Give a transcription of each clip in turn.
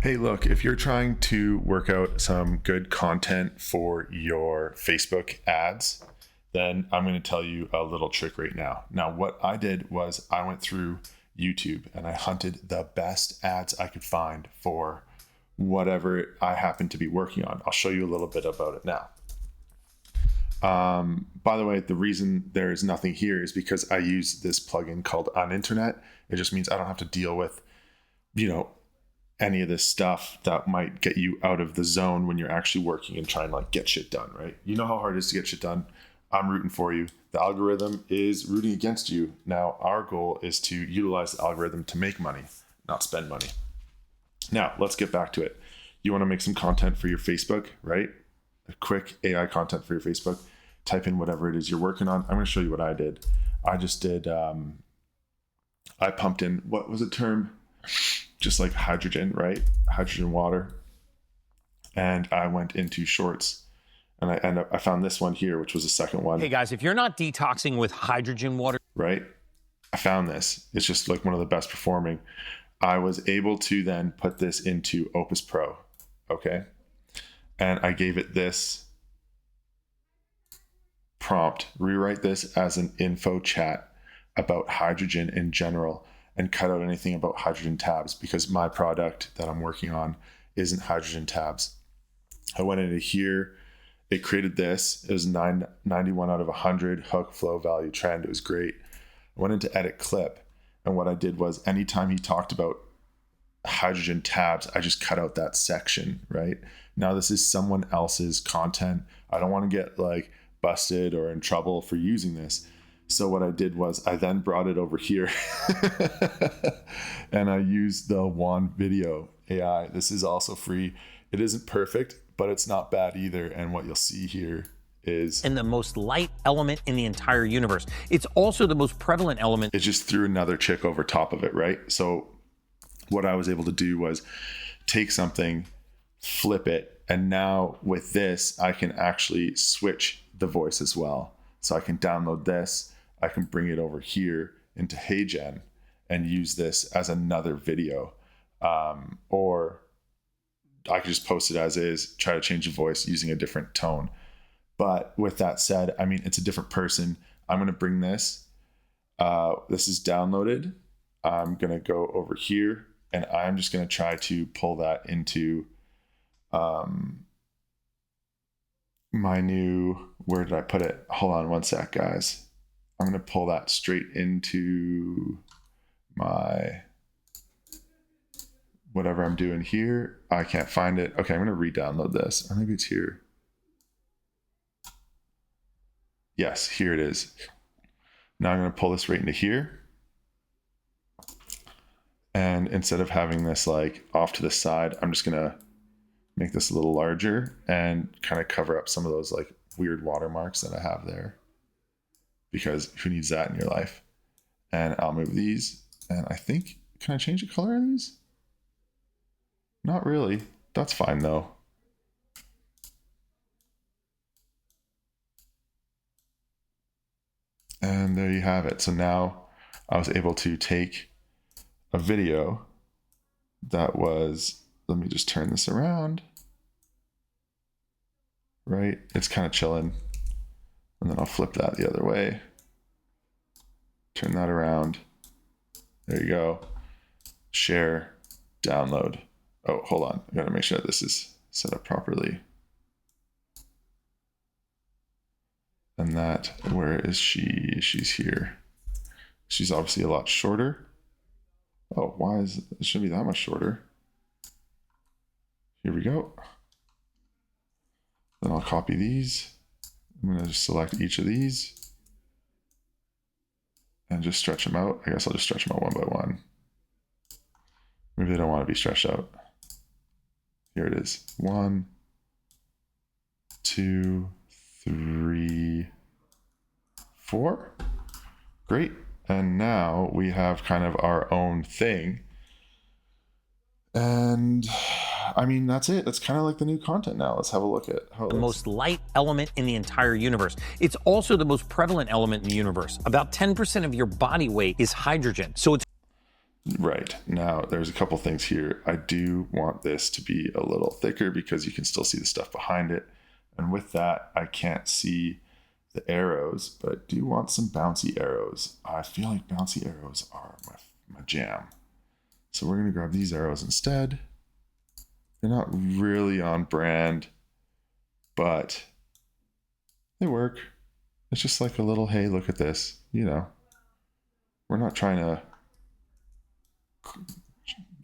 Hey, look, if you're trying to work out some good content for your Facebook ads, then I'm going to tell you a little trick right now. Now, what I did was I went through YouTube and I hunted the best ads I could find for whatever I happen to be working on. I'll show you a little bit about it now. By the way, the reason there is nothing here is because I use this plugin called Uninternet. It just means I don't have to deal with, any of this stuff that might get you out of the zone when you're actually working and trying to get shit done, right? You know how hard it is to get shit done. I'm rooting for you. The algorithm is rooting against you. Now, our goal is to utilize the algorithm to make money, not spend money. Now, let's get back to it. You want to make some content for your Facebook, right? A quick AI content for your Facebook. Type in whatever it is you're working on. I'm going to show you what I did. I just did, I pumped in, what was the term? Just like hydrogen, right? Hydrogen water. And I went into shorts and I found this one here, which was the second one. Hey guys, if you're not detoxing with hydrogen water, right? I found this. It's just like one of the best performing. I was able to then put this into Opus Pro. Okay. And I gave it this prompt, rewrite this as an info chat about hydrogen in general, and cut out anything about hydrogen tabs because my product that I'm working on isn't hydrogen tabs. I went into here, it created this. It was 91 out of 100, hook, flow, value, trend. It was great. I went into edit clip, and what I did was anytime he talked about hydrogen tabs, I just cut out that section, right? Now this is someone else's content. I don't want to get busted or in trouble for using this. So what I did was I then brought it over here and I used the OneVideo AI. This is also free. It isn't perfect, but it's not bad either. And what you'll see here is... and the most light element in the entire universe. It's also the most prevalent element. It just threw another chick over top of it, right? So what I was able to do was take something, flip it, and now with this, I can actually switch the voice as well. So I can download this. I can bring it over here into HeyGen and use this as another video. Or I could just post it as is, try to change the voice using a different tone. But with that said, it's a different person. I'm going to bring this. This is downloaded. I'm going to go over here and I'm just going to try to pull that into my new, where did I put it? Hold on one sec, guys. I'm going to pull that straight into my, whatever I'm doing here. I can't find it. Okay, I'm going to re-download this. Or maybe it's here. Yes, here it is. Now I'm going to pull this right into here. And instead of having this off to the side, I'm just going to make this a little larger and kind of cover up some of those weird watermarks that I have there. Because who needs that in your life? And I'll move these. And I think, can I change the color of these? Not really. That's fine though. And there you have it. So now I was able to take a video that was, let me just turn this around. Right? It's kind of chilling. And then I'll flip that the other way. Turn that around. There you go. Share, download. Oh, hold on. I gotta make sure this is set up properly. And that, where is she? She's here. She's obviously a lot shorter. Oh, why is it? It shouldn't be that much shorter. Here we go. Then I'll copy these. I'm going to just select each of these and just stretch them out. I guess I'll just stretch them out one by one. Maybe they don't want to be stretched out. Here it is. 1, 2, 3, 4. Great. And now we have kind of our own thing. And that's it. That's kind of like the new content now. Let's have a look at how the most light element in the entire universe. It's also the most prevalent element in the universe. About 10% of your body weight is hydrogen. So it's Right. Now, there's a couple things here. I do want this to be a little thicker because you can still see the stuff behind it. And with that, I can't see the arrows, but I do want some bouncy arrows. I feel like bouncy arrows are my jam. So we're going to grab these arrows instead. They're not really on brand, but they work. It's just like a little, hey, look at this. You know, we're not trying to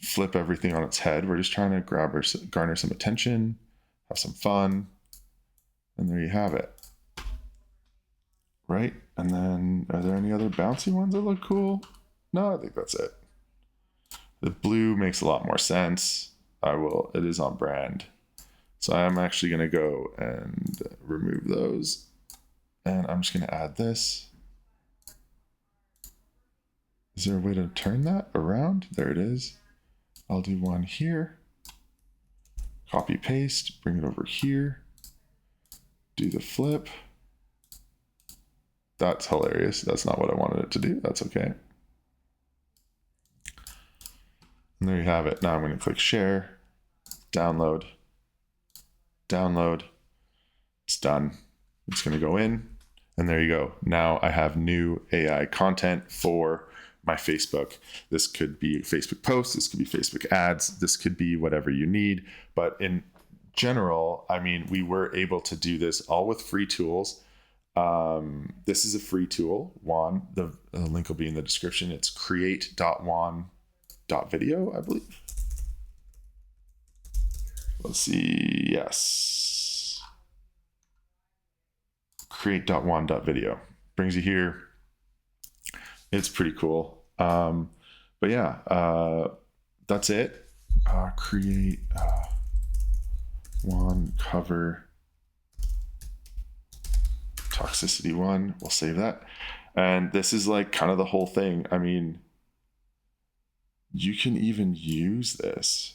flip everything on its head. We're just trying to garner some attention, have some fun, and there you have it. Right? And then, are there any other bouncy ones that look cool? No, I think that's it. The blue makes a lot more sense. It is on brand. So I'm actually going to go and remove those. And I'm just going to add this. Is there a way to turn that around? There it is. I'll do one here. Copy, paste, bring it over here. Do the flip. That's hilarious. That's not what I wanted it to do. That's okay. And there you have it. Now I'm going to click share, download, download. It's done. It's going to go in, and there you go. Now I have new AI content for my Facebook. This could be Facebook posts, this could be Facebook ads, this could be whatever you need. But in general, I mean, we were able to do this all with free tools. This is a free tool, One. The link will be in the description. It's create.one.video, I believe. Let's see. Yes. Create.one.video brings you here. It's pretty cool. But yeah, that's it. Create one cover toxicity one. We'll save that. And this is like kind of the whole thing. I mean, you can even use this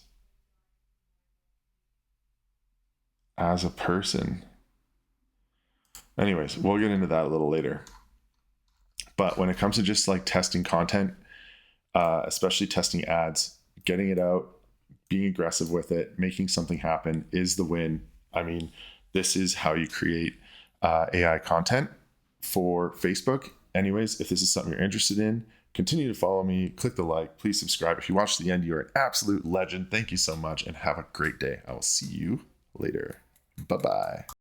as a person. Anyways, we'll get into that a little later. But when it comes to just like testing content, especially testing ads, getting it out, being aggressive with it, making something happen is the win. I mean, this is how you create AI content for Facebook. Anyways, if this is something you're interested in, continue to follow me, click the like, please subscribe. If you watch to the end, you're an absolute legend. Thank you so much and have a great day. I will see you later. Bye-bye.